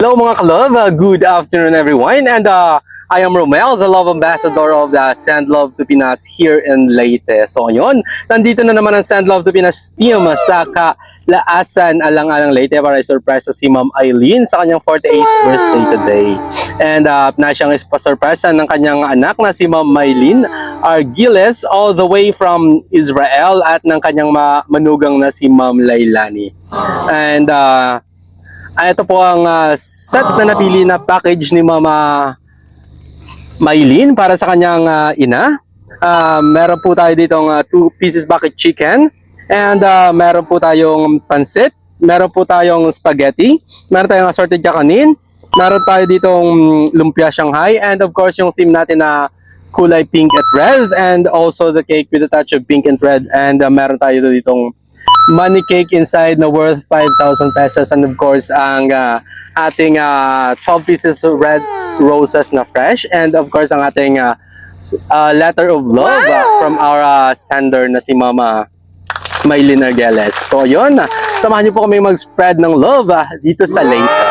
Hello mga ka-love, good afternoon everyone, and I am Romel, the love ambassador of the Send Love to Pinas here in Leyte. So ayun, nandito na naman ang Send Love to Pinas team sa Kalaasan, Alang-Alang Leyte para i-surprise si Ma'am Eileen sa kanyang 48th birthday today. And na siyang ipasurpresa ng kanyang anak na si Ma'am Maylin Argiles all the way from Israel at ng kanyang manugang na si Ma'am Lailani. And ito po ang set na napili na package ni Mama Maylin para sa kanyang ina. Meron po tayo ditong 2 pieces bucket chicken. And meron po tayong pansit. Meron po tayong spaghetti. Meron tayong assorted kakanin. Meron tayo ditong lumpia Shanghai. And of course yung theme natin na kulay pink at red. And also the cake with a touch of pink and red. And meron tayo ditong money cake inside na worth 5,000 pesos, and of course ang ating 12 pieces of red roses na fresh, and of course ang ating letter of love from our sender na si Mama Maylin Argiles. So yun, samahan niyo po kami mag-spread ng love dito sa Leyte.